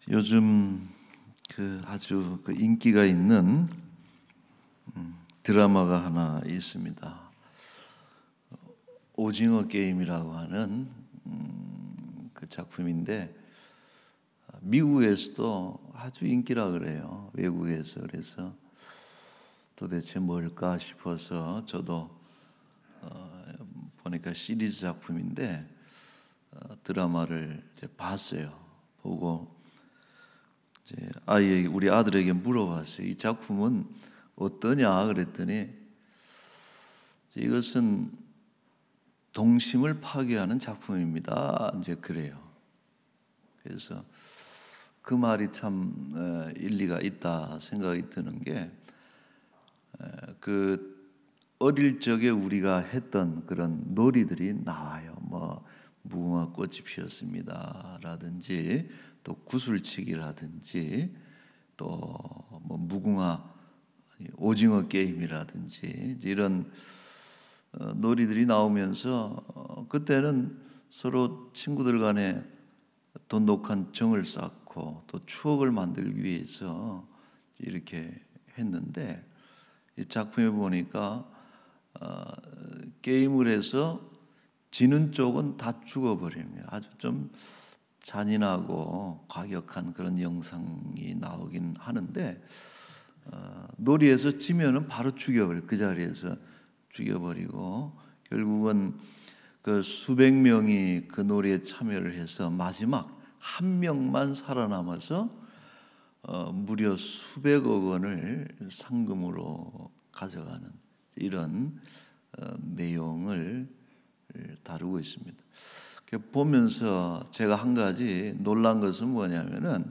요즘 아주 인기가 있는 드라마가 하나 있습니다. 오징어 게임이라고 하는 그 작품인데 미국에서도 아주 인기라 그래요. 외국에서. 그래서 도대체 뭘까 싶어서 저도 보니까 시리즈 작품인데 드라마를 이제 봤어요. 보고 우리 아들에게 물어봤어요. 이 작품은 어떠냐 그랬더니 이것은 동심을 파괴하는 작품입니다. 이제 그래요. 그래서 그 말이 참 일리가 있다 생각이 드는 게 어릴 적에 우리가 했던 그런 놀이들이 나와요. 무궁화 꽃이 피었습니다라든지 또 구슬치기라든지 또 무궁화 오징어 게임이라든지 이런 놀이들이 나오면서 그때는 서로 친구들 간에 돈독한 정을 쌓고 또 추억을 만들기 위해서 이렇게 했는데 이 작품에 보니까 게임을 해서 지는 쪽은 다 죽어버리는 거예요. 아주 좀 잔인하고 과격한 그런 영상이 나오긴 하는데 놀이에서 지면은 바로 죽여버려요. 그 자리에서 죽여버리고 결국은 그 수백 명이 그 놀이에 참여를 해서 마지막 한 명만 살아남아서 무려 수백억 원을 상금으로 가져가는 이런 내용을 다루고 있습니다. 보면서 제가 한 가지 놀란 것은 뭐냐면은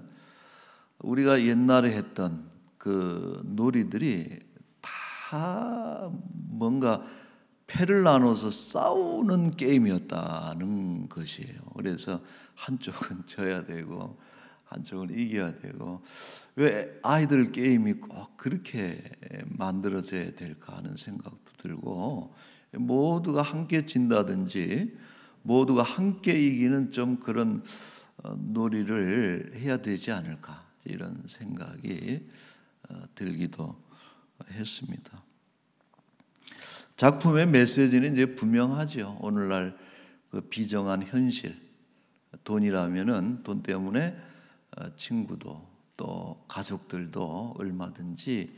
우리가 옛날에 했던 그 놀이들이 다 뭔가 패를 나눠서 싸우는 게임이었다는 것이에요. 그래서 한쪽은 져야 되고 한쪽은 이겨야 되고 왜 아이들 게임이 꼭 그렇게 만들어져야 될까 하는 생각도 들고 모두가 함께 진다든지 모두가 함께 이기는 좀 그런 놀이를 해야 되지 않을까 이런 생각이 들기도 했습니다. 작품의 메시지는 이제 분명하죠. 오늘날 그 비정한 현실, 돈이라면은 돈 때문에 친구도 또 가족들도 얼마든지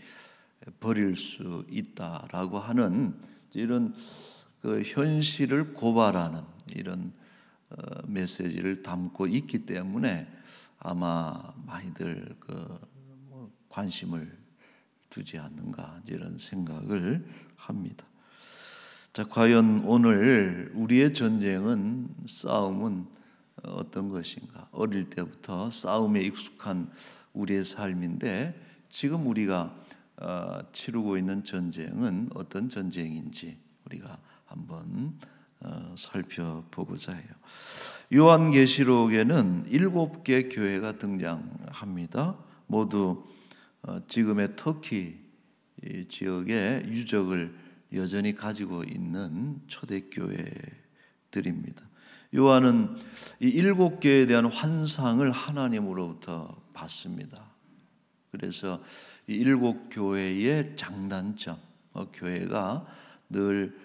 버릴 수 있다라고 하는 이런 그 현실을 고발하는 이런 메시지를 담고 있기 때문에 아마 많이들 관심을 두지 않는가 이런 생각을 합니다. 자, 과연 오늘 우리의 전쟁은 싸움은 어떤 것인가? 어릴 때부터 싸움에 익숙한 우리의 삶인데 지금 우리가 치르고 있는 전쟁은 어떤 전쟁인지 우리가 한번 살펴보고자 해요. 요한계시록에는 7개 교회가 등장합니다. 모두 지금의 터키 지역의 유적을 여전히 가지고 있는 초대교회들입니다. 요한은 이 7개에 대한 환상을 하나님으로부터 받습니다. 그래서 이 7교회의 장단점, 교회가 늘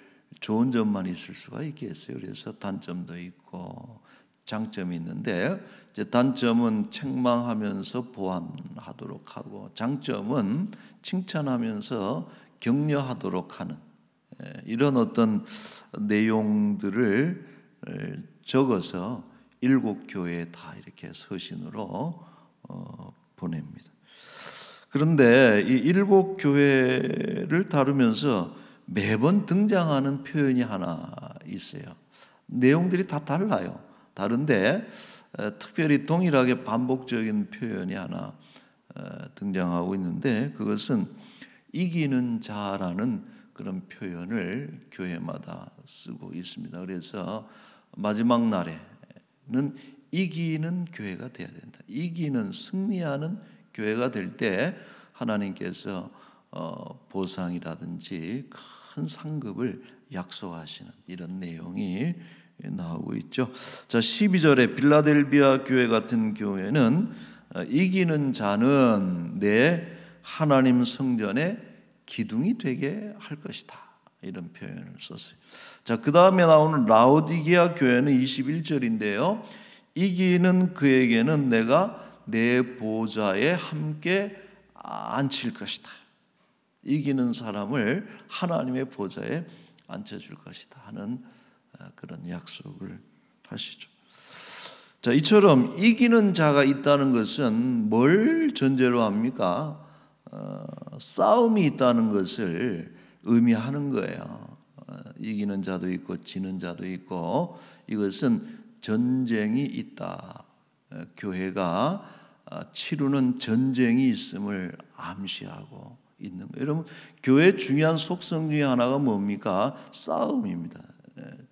좋은 점만 있을 수가 있겠어요. 그래서 단점도 있고 장점이 있는데 이제 단점은 책망하면서 보완하도록 하고 장점은 칭찬하면서 격려하도록 하는 이런 어떤 내용들을 적어서 7교회에 다 이렇게 서신으로 보냅니다. 그런데 이 7교회를 다루면서 매번 등장하는 표현이 하나 있어요. 내용들이 다 달라요. 다른데 특별히 동일하게 반복적인 표현이 하나 등장하고 있는데 그것은 이기는 자라는 그런 표현을 교회마다 쓰고 있습니다. 그래서 마지막 날에는 이기는 교회가 되어야 된다. 이기는 승리하는 교회가 될 때 하나님께서 보상이라든지 큰 상급을 약속하시는 이런 내용이 나오고 있죠. 자, 12절에 빌라델비아 교회 같은 교회는 이기는 자는 내 하나님 성전의 기둥이 되게 할 것이다. 이런 표현을 썼어요. 자, 그 다음에 나오는 라오디게아 교회는 21절인데요. 이기는 그에게는 내가 내 보좌에 함께 앉힐 것이다. 이기는 사람을 하나님의 보좌에 앉혀줄 것이다 하는 그런 약속을 하시죠. 자, 이처럼 이기는 자가 있다는 것은 뭘 전제로 합니까? 싸움이 있다는 것을 의미하는 거예요. 이기는 자도 있고 지는 자도 있고, 이것은 전쟁이 있다. 교회가 치르는 전쟁이 있음을 암시하고 있는 거예요. 여러분, 교회의 중요한 속성 중에 하나가 뭡니까? 싸움입니다.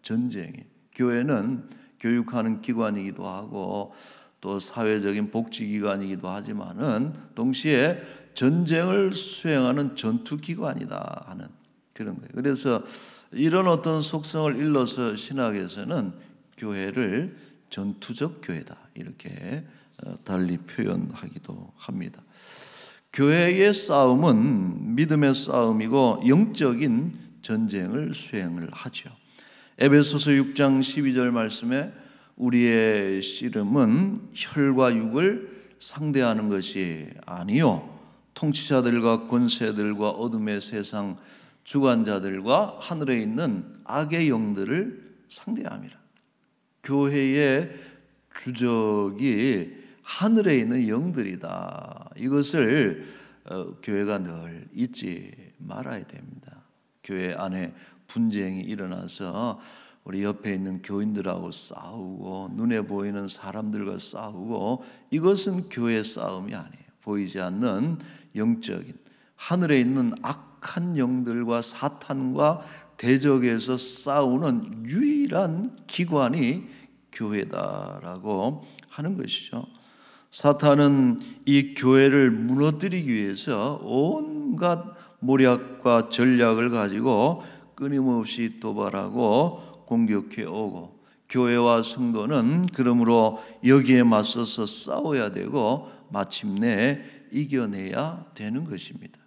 전쟁이. 교회는 교육하는 기관이기도 하고 또 사회적인 복지기관이기도 하지만은 동시에 전쟁을 수행하는 전투기관이다 하는 그런 거예요. 그래서 이런 어떤 속성을 일러서 신학에서는 교회를 전투적 교회다 이렇게 달리 표현하기도 합니다. 교회의 싸움은 믿음의 싸움이고 영적인 전쟁을 수행을 하죠. 에베소서 6장 12절 말씀에 우리의 씨름은 혈과 육을 상대하는 것이 아니요 통치자들과 권세들과 어둠의 세상 주관자들과 하늘에 있는 악의 영들을 상대함이라. 교회의 주적이 하늘에 있는 영들이다. 이것을 교회가 늘 잊지 말아야 됩니다. 교회 안에 분쟁이 일어나서 우리 옆에 있는 교인들하고 싸우고 눈에 보이는 사람들과 싸우고, 이것은 교회 싸움이 아니에요. 보이지 않는 영적인 하늘에 있는 악한 영들과 사탄과 대적에서 싸우는 유일한 기관이 교회다라고 하는 것이죠. 사탄은 이 교회를 무너뜨리기 위해서 온갖 모략과 전략을 가지고 끊임없이 도발하고 공격해 오고, 교회와 성도는 그러므로 여기에 맞서서 싸워야 되고 마침내 이겨내야 되는 것입니다.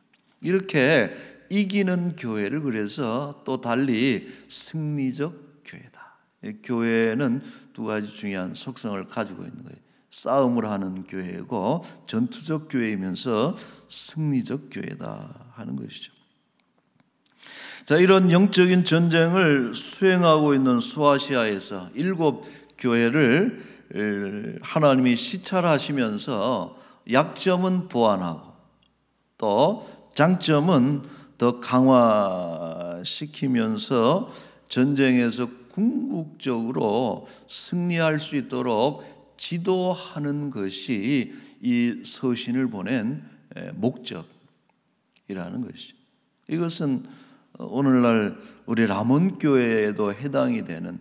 이렇게 이기는 교회를 그래서 또 달리 승리적 교회다. 교회는 두 가지 중요한 속성을 가지고 있는 거예요. 싸움을 하는 교회고 전투적 교회이면서 승리적 교회다 하는 것이죠. 자, 이런 영적인 전쟁을 수행하고 있는 수아시아에서 7 교회를 하나님이 시찰하시면서 약점은 보완하고 또 장점은 더 강화시키면서 전쟁에서 궁극적으로 승리할 수 있도록 지도하는 것이 이 서신을 보낸 목적이라는 것이죠. 이것은 오늘날 우리 람원교회에도 해당이 되는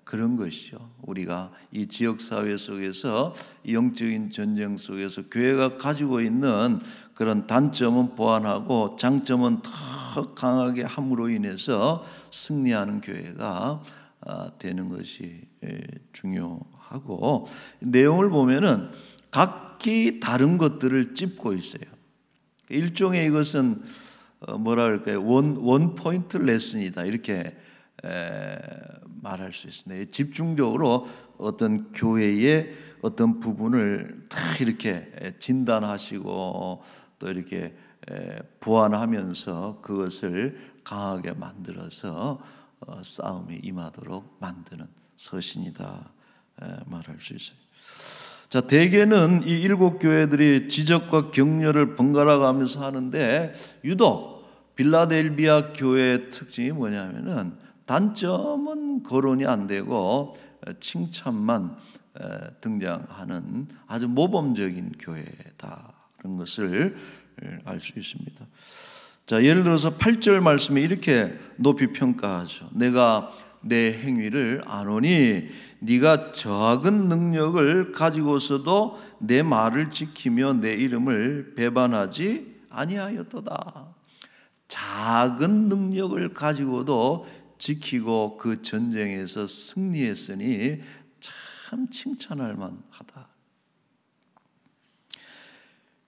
그런 것이죠. 우리가 이 지역사회 속에서 영적인 전쟁 속에서 교회가 가지고 있는 그런 단점은 보완하고 장점은 더 강하게 함으로 인해서 승리하는 교회가 되는 것이 중요하고, 내용을 보면은 각기 다른 것들을 찝고 있어요. 일종의 이것은 뭐라 그럴까요? 원 포인트 레슨이다 이렇게 말할 수 있습니다. 집중적으로 어떤 교회의 어떤 부분을 다 이렇게 진단하시고 또 이렇게 보완하면서 그것을 강하게 만들어서 싸움에 임하도록 만드는 서신이다 말할 수 있어요. 자, 대개는 이 7 교회들이 지적과 격려를 번갈아 가면서 하는데, 유독 빌라델비아 교회의 특징이 뭐냐면은 단점은 거론이 안 되고 칭찬만 등장하는 아주 모범적인 교회다라는 것을 알 수 있습니다. 자, 예를 들어서 8절 말씀에 이렇게 높이 평가하죠. 내가 내 행위를 아노니 네가 저악은 능력을 가지고서도 내 말을 지키며 내 이름을 배반하지 아니하였도다. 작은 능력을 가지고도 지키고 그 전쟁에서 승리했으니 참 칭찬할 만하다.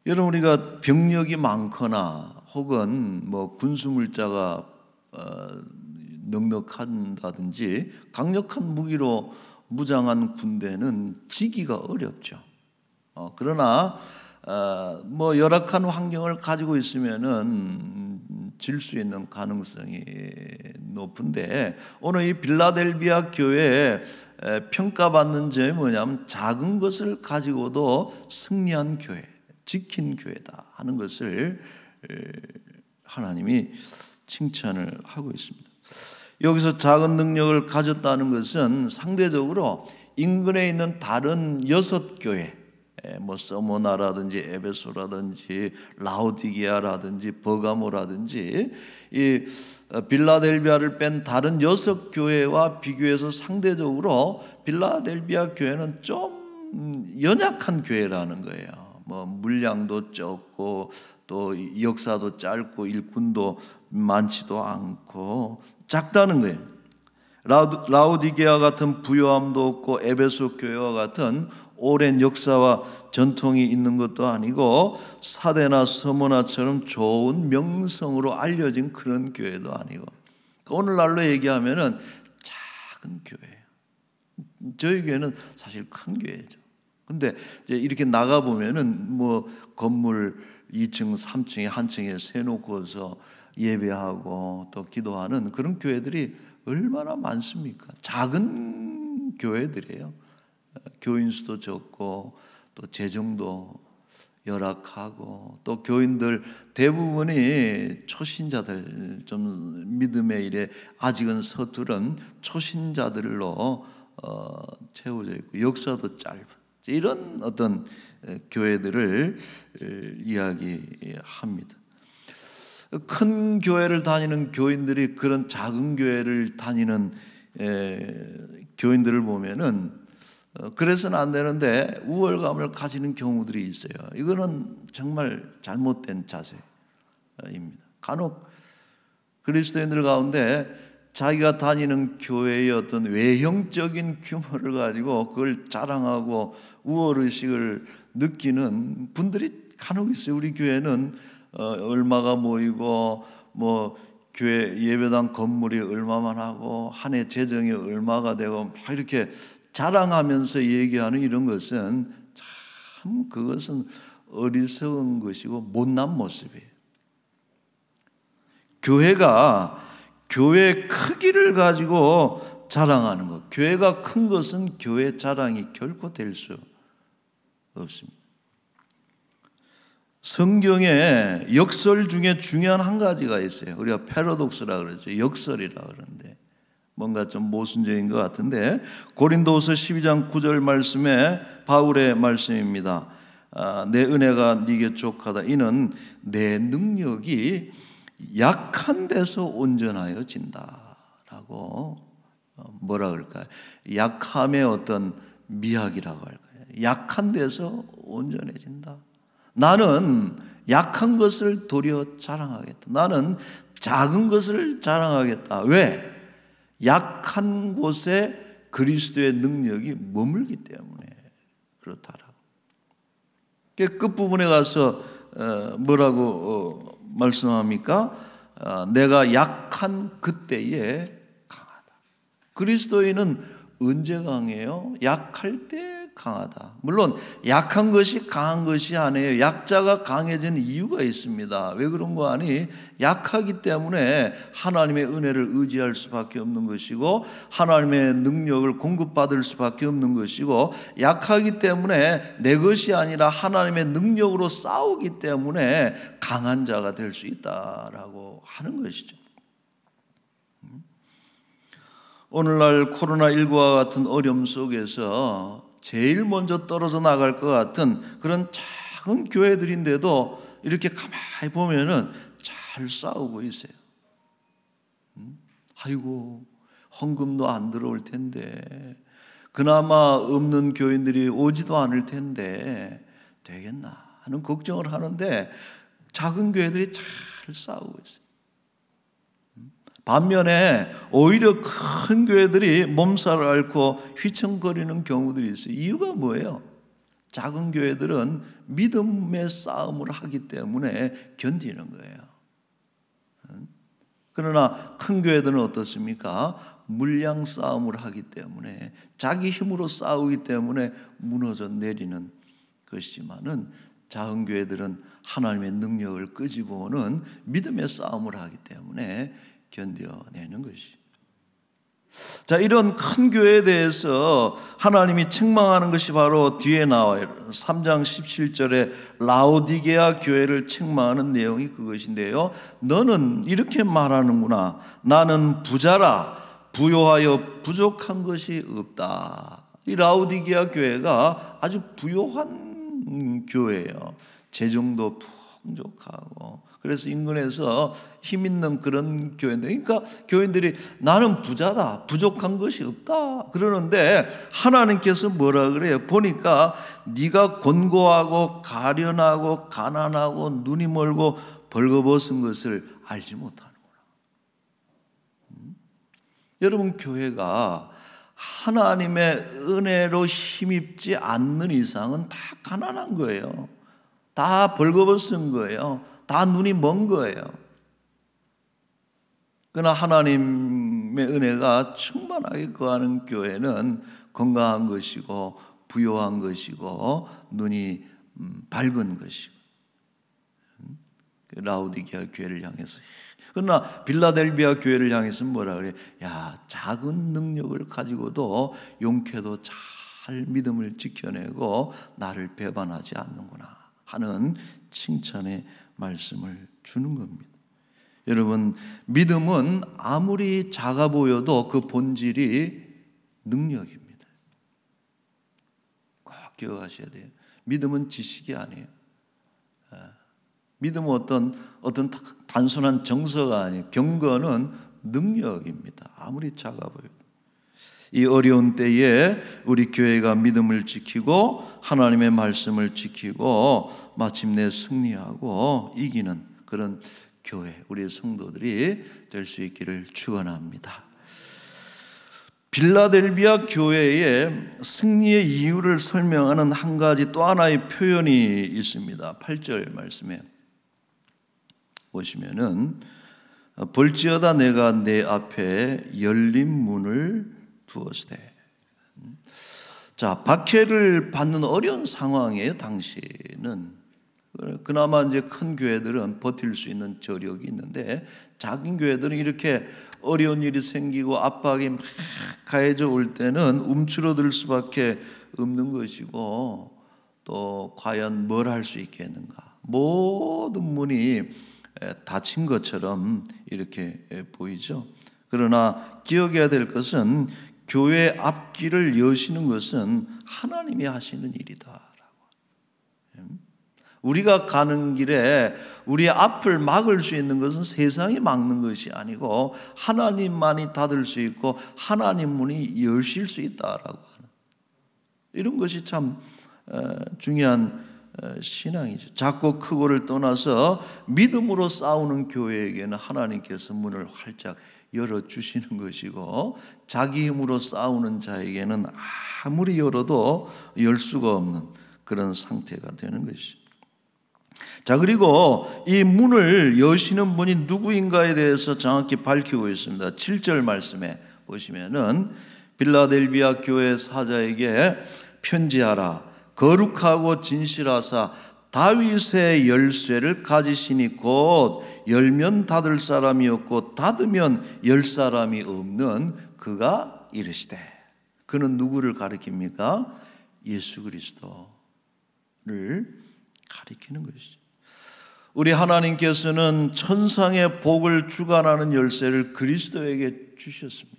여러분, 우리가 병력이 많거나 혹은 뭐 군수물자가 넉넉한다든지 강력한 무기로 무장한 군대는 지기가 어렵죠. 그러나 뭐 열악한 환경을 가지고 있으면은 질 수 있는 가능성이 높은데, 오늘 이 빌라델비아 교회에 평가받는 점이 뭐냐면 작은 것을 가지고도 승리한 교회, 지킨 교회다 하는 것을 하나님이 칭찬을 하고 있습니다. 여기서 작은 능력을 가졌다는 것은 상대적으로 인근에 있는 다른 6교회, 뭐 서모나라든지 에베소라든지 라오디게아라든지 버가모라든지 이 빌라델비아를 뺀 다른 6교회와 비교해서 상대적으로 빌라델비아 교회는 좀 연약한 교회라는 거예요. 뭐 물량도 적고 또 역사도 짧고 일꾼도 많지도 않고 작다는 거예요. 라오디게아 같은 부요함도 없고 에베소 교회와 같은 오랜 역사와 전통이 있는 것도 아니고 사데나 서모나처럼 좋은 명성으로 알려진 그런 교회도 아니고, 오늘날로 얘기하면은 작은 교회예요. 저희 교회는 사실 큰 교회죠. 근데 이제 이렇게 나가 보면은 뭐 건물 2층, 3층에 한 층에 세놓고서 예배하고 또 기도하는 그런 교회들이 얼마나 많습니까? 작은 교회들이에요. 교인 수도 적고 또 재정도 열악하고 또 교인들 대부분이 초신자들, 좀 믿음의 일에 아직은 서투른 초신자들로 채워져 있고 역사도 짧은 이런 어떤 교회들을 이야기합니다. 큰 교회를 다니는 교인들이 그런 작은 교회를 다니는 교인들을 보면은 그래서는 안 되는데 우월감을 가지는 경우들이 있어요. 이거는 정말 잘못된 자세입니다. 간혹 그리스도인들 가운데 자기가 다니는 교회의 어떤 외형적인 규모를 가지고 그걸 자랑하고 우월의식을 느끼는 분들이 간혹 있어요. 우리 교회는 얼마가 모이고 뭐 교회 예배당 건물이 얼마만 하고 한 해 재정이 얼마가 되고 막 이렇게 자랑하면서 얘기하는 이런 것은 참 그것은 어리석은 것이고 못난 모습이에요. 교회가 교회 크기를 가지고 자랑하는 것, 교회가 큰 것은 교회 자랑이 결코 될 수 없습니다. 성경에 역설 중에 중요한 한 가지가 있어요. 우리가 패러독스라 그러죠. 역설이라 그러는데 뭔가 좀 모순적인 것 같은데, 고린도후서 12장 9절 말씀에 바울의 말씀입니다. 내 은혜가 네게 족하다. 이는 내 능력이 약한 데서 온전하여 진다라고, 뭐라 그럴까요? 약함의 어떤 미학이라고 할까요? 약한 데서 온전해진다. 나는 약한 것을 도리어 자랑하겠다. 나는 작은 것을 자랑하겠다. 왜? 약한 곳에 그리스도의 능력이 머물기 때문에 그렇다라고. 끝부분에 가서 뭐라고 말씀합니까? 내가 약한 그때에 강하다. 그리스도인은 언제 강해요? 약할 때 강하다. 물론 약한 것이 강한 것이 아니에요. 약자가 강해진 이유가 있습니다. 왜 그런 거 아니? 약하기 때문에 하나님의 은혜를 의지할 수밖에 없는 것이고 하나님의 능력을 공급받을 수밖에 없는 것이고, 약하기 때문에 내 것이 아니라 하나님의 능력으로 싸우기 때문에 강한 자가 될 수 있다라고 하는 것이죠. 오늘날 코로나19와 같은 어려움 속에서 제일 먼저 떨어져 나갈 것 같은 그런 작은 교회들인데도 이렇게 가만히 보면은 잘 싸우고 있어요. 아이고, 헌금도 안 들어올 텐데, 그나마 없는 교인들이 오지도 않을 텐데 되겠나 하는 걱정을 하는데 작은 교회들이 잘 싸우고 있어요. 반면에 오히려 큰 교회들이 몸살을 앓고 휘청거리는 경우들이 있어요. 이유가 뭐예요? 작은 교회들은 믿음의 싸움을 하기 때문에 견디는 거예요. 그러나 큰 교회들은 어떻습니까? 물량 싸움을 하기 때문에, 자기 힘으로 싸우기 때문에 무너져 내리는 것이지만은, 작은 교회들은 하나님의 능력을 끄집어오는 믿음의 싸움을 하기 때문에 견뎌내는 것이. 자, 이런 큰 교회에 대해서 하나님이 책망하는 것이 바로 뒤에 나와요. 3장 17절에 라오디게아 교회를 책망하는 내용이 그것인데요. 너는 이렇게 말하는구나. 나는 부자라. 부요하여 부족한 것이 없다. 이 라오디게아 교회가 아주 부요한 교회예요. 재정도 풍족하고, 그래서 인근에서 힘 있는 그런 교회인데, 그러니까 교인들이 나는 부자다, 부족한 것이 없다 그러는데, 하나님께서 뭐라 그래요? 보니까 네가 곤고하고 가련하고 가난하고 눈이 멀고 벌거벗은 것을 알지 못하는구나. 여러분, 교회가 하나님의 은혜로 힘입지 않는 이상은 다 가난한 거예요. 다 벌거벗은 거예요. 다 눈이 먼 거예요. 그러나 하나님의 은혜가 충만하게 거하는 교회는 건강한 것이고 부요한 것이고 눈이 밝은 것이고. 라오디게아 교회를 향해서, 그러나 빌라델비아 교회를 향해서 뭐라 그래? 야, 작은 능력을 가지고도 용케도 잘 믿음을 지켜내고 나를 배반하지 않는구나 하는 칭찬의 말씀을 주는 겁니다. 여러분, 믿음은 아무리 작아 보여도 그 본질이 능력입니다. 꼭 기억하셔야 돼요. 믿음은 지식이 아니에요. 믿음은 어떤 단순한 정서가 아니에요. 경건은 능력입니다. 아무리 작아 보여도. 이 어려운 때에 우리 교회가 믿음을 지키고 하나님의 말씀을 지키고 마침내 승리하고 이기는 그런 교회, 우리 성도들이 될 수 있기를 축원합니다. 빌라델비아 교회의 승리의 이유를 설명하는 한 가지 또 하나의 표현이 있습니다. 8절 말씀에 보시면은 볼지어다 내가 내 앞에 열린 문을 두었으되. 자, 박해를 받는 어려운 상황이에요. 당시는 그나마 이제 큰 교회들은 버틸 수 있는 저력이 있는데, 작은 교회들은 이렇게 어려운 일이 생기고 압박이 막 가해져 올 때는 움츠러들 수밖에 없는 것이고, 또 과연 뭘 할 수 있겠는가? 모든 문이 닫힌 것처럼 이렇게 보이죠. 그러나 기억해야 될 것은 교회 앞길을 여시는 것은 하나님이 하시는 일이다. 우리가 가는 길에 우리의 앞을 막을 수 있는 것은 세상이 막는 것이 아니고 하나님만이 닫을 수 있고 하나님 문이 여실 수 있다라고 하는, 이런 것이 참 중요한 신앙이죠. 작고 크고를 떠나서 믿음으로 싸우는 교회에게는 하나님께서 문을 활짝 열어주시는 것이고, 자기 힘으로 싸우는 자에게는 아무리 열어도 열 수가 없는 그런 상태가 되는 것이죠. 자, 그리고 이 문을 여시는 분이 누구인가에 대해서 정확히 밝히고 있습니다. 7절 말씀에 보시면은 빌라델비아 교회 사자에게 편지하라. 거룩하고 진실하사 다윗의 열쇠를 가지시니 곧 열면 닫을 사람이 없고 닫으면 열 사람이 없는 그가 이르시되. 그는 누구를 가리킵니까? 예수 그리스도를 가리키는 것이죠. 우리 하나님께서는 천상의 복을 주관하는 열쇠를 그리스도에게 주셨습니다.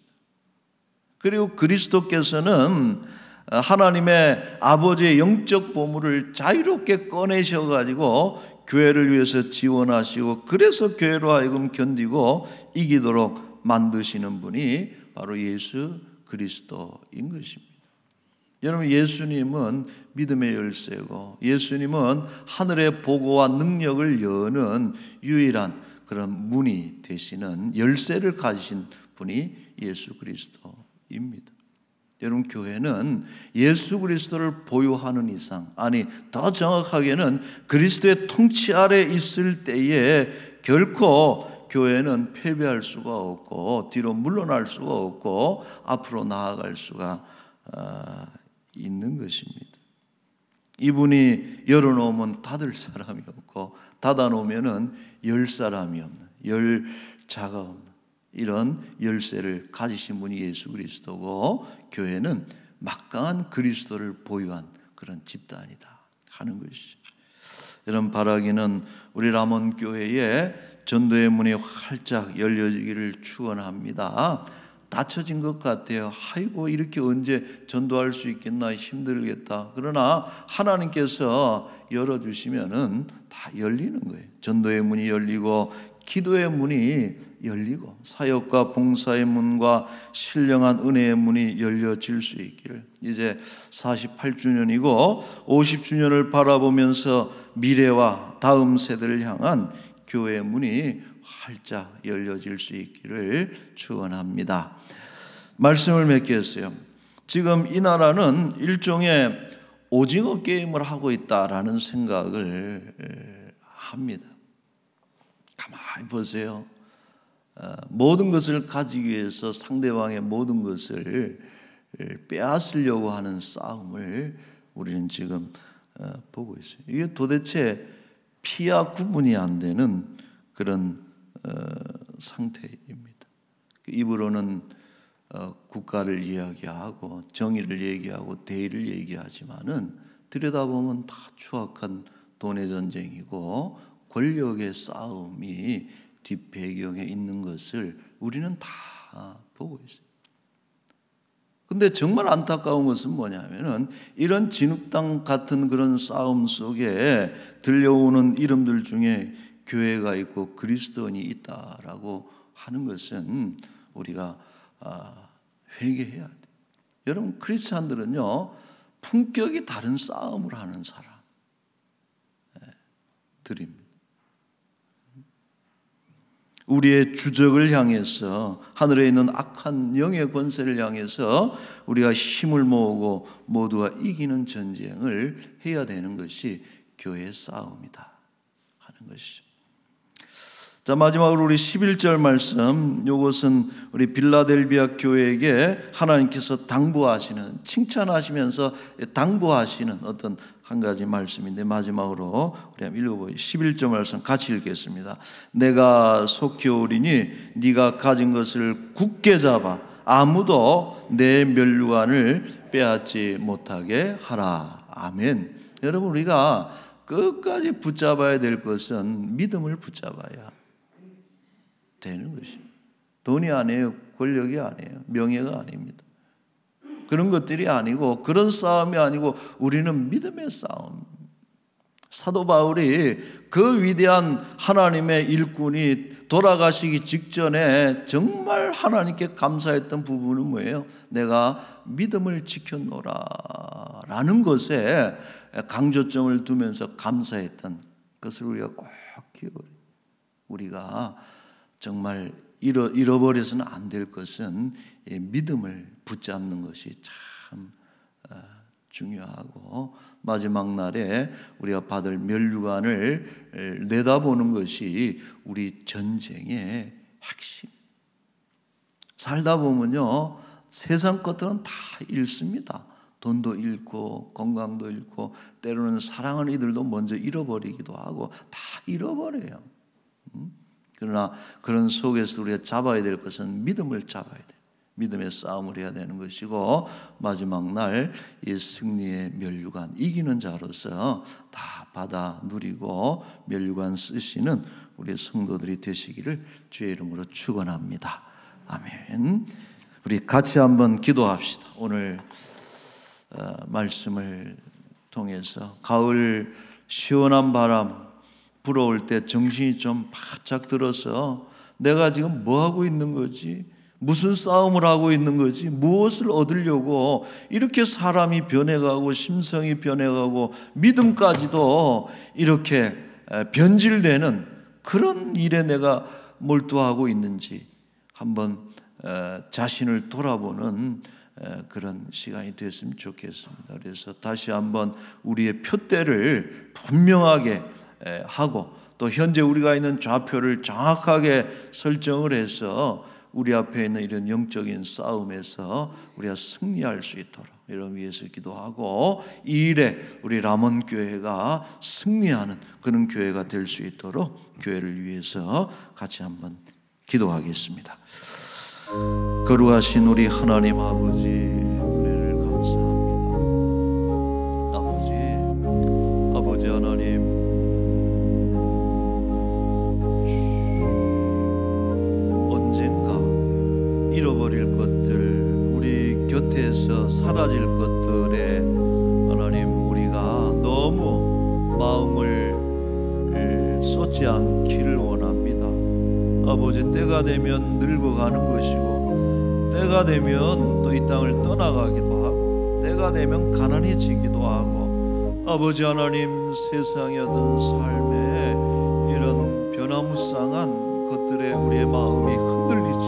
그리고 그리스도께서는 하나님의 아버지의 영적 보물을 자유롭게 꺼내셔가지고 교회를 위해서 지원하시고, 그래서 교회로 하여금 견디고 이기도록 만드시는 분이 바로 예수 그리스도인 것입니다. 여러분, 예수님은 믿음의 열쇠고, 예수님은 하늘의 보고와 능력을 여는 유일한 그런 문이 되시는 열쇠를 가지신 분이 예수 그리스도입니다. 여러분, 교회는 예수 그리스도를 보유하는 이상, 아니 더 정확하게는 그리스도의 통치 아래 있을 때에 결코 교회는 패배할 수가 없고 뒤로 물러날 수가 없고 앞으로 나아갈 수가 있는 것입니다. 이분이 열어놓으면 닫을 사람이 없고 닫아놓으면 열 사람이 없는, 열 자가 없는 이런 열쇠를 가지신 분이 예수 그리스도고, 교회는 막강한 그리스도를 보유한 그런 집단이다 하는 것이죠. 여러분, 바라기는 우리 람원교회에 전도의 문이 활짝 열려지기를 축원합니다. 닫혀진 것 같아요. 아이고, 이렇게 언제 전도할 수 있겠나, 힘들겠다. 그러나 하나님께서 열어주시면은 다 열리는 거예요. 전도의 문이 열리고 기도의 문이 열리고 사역과 봉사의 문과 신령한 은혜의 문이 열려질 수 있기를. 이제 48주년이고 50주년을 바라보면서 미래와 다음 세대를 향한 교회의 문이 활짝 열려질 수 있기를 축원합니다. 말씀을 맺겠어요. 지금 이 나라는 일종의 오징어 게임을 하고 있다라는 생각을 합니다. 가만히 보세요. 모든 것을 가지기 위해서 상대방의 모든 것을 빼앗으려고 하는 싸움을 우리는 지금 보고 있어요. 이게 도대체 피와 구분이 안 되는 그런 상태입니다. 입으로는 국가를 이야기하고 정의를 얘기하고 대의를 얘기하지만은 들여다보면 다 추악한 돈의 전쟁이고 권력의 싸움이 뒷배경에 있는 것을 우리는 다 보고 있어요. 근데 정말 안타까운 것은 뭐냐면은 이런 진흙탕 같은 그런 싸움 속에 들려오는 이름들 중에 교회가 있고 그리스도인이 있다라고 하는 것은 우리가 회개해야 돼요. 여러분, 크리스찬들은요 품격이 다른 싸움을 하는 사람들입니다. 우리의 주적을 향해서, 하늘에 있는 악한 영의 권세를 향해서 우리가 힘을 모으고 모두가 이기는 전쟁을 해야 되는 것이 교회의 싸움이다 하는 것이죠. 자, 마지막으로 우리 11절 말씀, 이것은 우리 빌라델비아 교회에게 하나님께서 당부하시는, 칭찬하시면서 당부하시는 어떤 한 가지 말씀인데, 마지막으로 우리 한번 읽어보죠. 11절 말씀 같이 읽겠습니다. 내가 속히 오리니 네가 가진 것을 굳게 잡아 아무도 내 면류관을 빼앗지 못하게 하라. 아멘. 여러분, 우리가 끝까지 붙잡아야 될 것은 믿음을 붙잡아야 되는 것입니다. 돈이 아니에요, 권력이 아니에요, 명예가 아닙니다. 그런 것들이 아니고, 그런 싸움이 아니고 우리는 믿음의 싸움. 사도 바울이 그 위대한 하나님의 일꾼이 돌아가시기 직전에 정말 하나님께 감사했던 부분은 뭐예요? 내가 믿음을 지켰노라 라는 것에 강조점을 두면서 감사했던 것을 우리가 꼭 기억해요. 우리가 정말 잃어버려서는 안 될 것은 믿음을 붙잡는 것이 참 중요하고, 마지막 날에 우리가 받을 면류관을 내다보는 것이 우리 전쟁의 핵심. 살다 보면요 세상 것들은 다 잃습니다. 돈도 잃고 건강도 잃고 때로는 사랑하는 이들도 먼저 잃어버리기도 하고 다 잃어버려요. 그러나 그런 속에서 우리가 잡아야 될 것은 믿음을 잡아야 돼요. 믿음의 싸움을 해야 되는 것이고, 마지막 날 이 승리의 면류관, 이기는 자로서 다 받아 누리고 면류관 쓰시는 우리 성도들이 되시기를 주의 이름으로 축원합니다. 아멘. 우리 같이 한번 기도합시다. 오늘 말씀을 통해서 가을 시원한 바람 불어올 때 정신이 좀 바짝 들어서 내가 지금 뭐 하고 있는 거지? 무슨 싸움을 하고 있는 거지? 무엇을 얻으려고 이렇게 사람이 변해가고 심성이 변해가고 믿음까지도 이렇게 변질되는 그런 일에 내가 몰두하고 있는지 한번 자신을 돌아보는 그런 시간이 됐으면 좋겠습니다. 그래서 다시 한번 우리의 표대를 분명하게 하고 또 현재 우리가 있는 좌표를 정확하게 설정을 해서 우리 앞에 있는 이런 영적인 싸움에서 우리가 승리할 수 있도록 이런 위해서 기도하고 이 일에 우리 람원 교회가 승리하는 그런 교회가 될 수 있도록 교회를 위해서 같이 한번 기도하겠습니다. 거룩하신 우리 하나님 아버지 은혜를 감사합니다. 아버지 하나님, 언젠가 잃어버릴 것들, 우리 곁에서 사라질 것들에 하나님 우리가 너무 마음을 쏟지 않기를 원합니다. 아버지, 때가 되면 늙어가는 것이고 때가 되면 또 이 땅을 떠나가기도 하고 때가 되면 가난해지기도 하고 아버지 하나님, 세상의 어떤 삶에 이런 변화무쌍한 것들에 우리의 마음이 흔들리지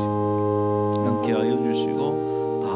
않게 하여 주시고 다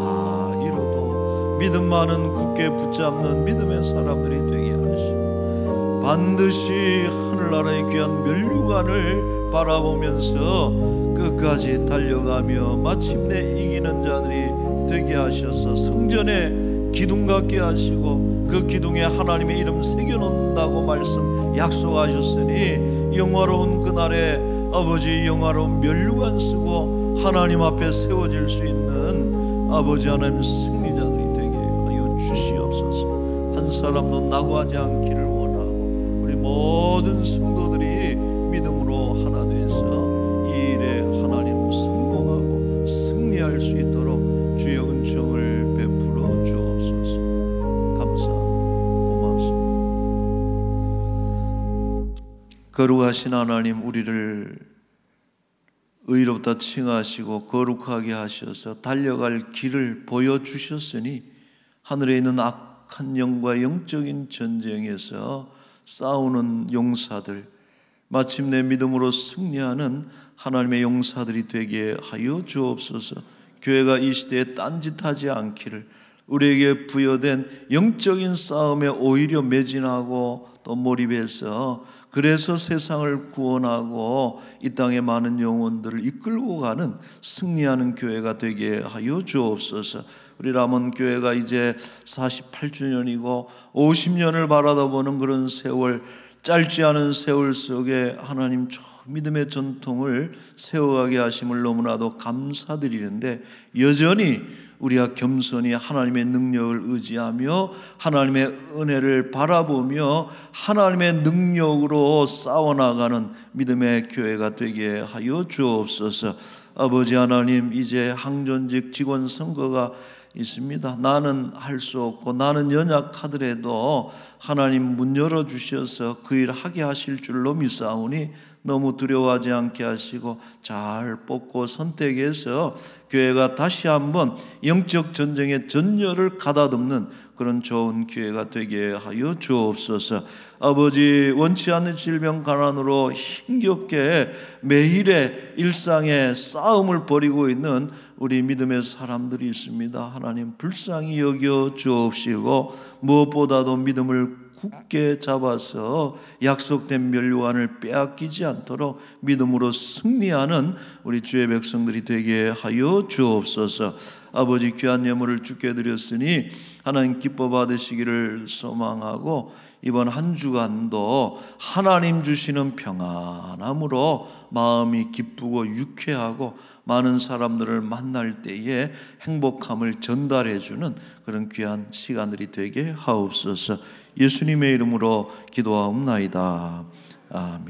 이루도 믿음 많은 굳게 붙잡는 믿음의 사람들이 되게 하시고 반드시 하늘나라의 귀한 면류관을 바라보면서 끝까지 달려가며 마침내 이기는 자들이 되게 하셔서 성전에 기둥 같게 하시고 그 기둥에 하나님의 이름 새겨놓는다고 말씀 약속하셨으니 영화로운 그날에 아버지 영화로운 면류관 쓰고 하나님 앞에 세워질 수 있는 아버지 하나님 승리자들이 되게 하여 주시옵소서. 한 사람도 낙오하지 않기를 원하고 우리 모든 성도들이 믿음으로 하나 돼서 이 일에 하나님 성공하고 승리할 수 있도록 주의 은총을 베풀어 주옵소서. 고맙습니다. 거룩하신 하나님, 우리를 의롭다 칭하시고 거룩하게 하셔서 달려갈 길을 보여주셨으니 하늘에 있는 악한 영과 영적인 전쟁에서 싸우는 용사들, 마침내 믿음으로 승리하는 하나님의 용사들이 되게 하여 주옵소서. 교회가 이 시대에 딴짓하지 않기를, 우리에게 부여된 영적인 싸움에 오히려 매진하고 또 몰입해서 그래서 세상을 구원하고 이 땅의 많은 영혼들을 이끌고 가는 승리하는 교회가 되게 하여 주옵소서. 우리 람원 교회가 이제 48주년이고 50년을 바라다보는 그런 세월, 짧지 않은 세월 속에 하나님 믿음의 전통을 세워가게 하심을 너무나도 감사드리는데 여전히 우리가 겸손히 하나님의 능력을 의지하며 하나님의 은혜를 바라보며 하나님의 능력으로 싸워나가는 믿음의 교회가 되게 하여 주옵소서. 아버지 하나님, 이제 항전직 직원 선거가 있습니다. 나는 할 수 없고 나는 연약하더라도 하나님 문 열어주셔서 그 일 하게 하실 줄로 믿사오니 너무 두려워하지 않게 하시고 잘 뽑고 선택해서 교회가 다시 한번 영적 전쟁의 전열을 가다듬는 그런 좋은 기회가 되게 하여 주옵소서. 아버지, 원치 않는 질병 가난으로 힘겹게 매일의 일상에 싸움을 벌이고 있는 우리 믿음의 사람들이 있습니다. 하나님 불쌍히 여겨 주옵시고 무엇보다도 믿음을 굳게 잡아서 약속된 면류관을 빼앗기지 않도록 믿음으로 승리하는 우리 주의 백성들이 되게 하여 주옵소서. 아버지, 귀한 예물을 주께 드렸으니 하나님 기뻐 받으시기를 소망하고 이번 한 주간도 하나님 주시는 평안함으로 마음이 기쁘고 유쾌하고 많은 사람들을 만날 때에 행복함을 전달해주는 그런 귀한 시간들이 되게 하옵소서. 예수님의 이름으로 기도하옵나이다. 아멘.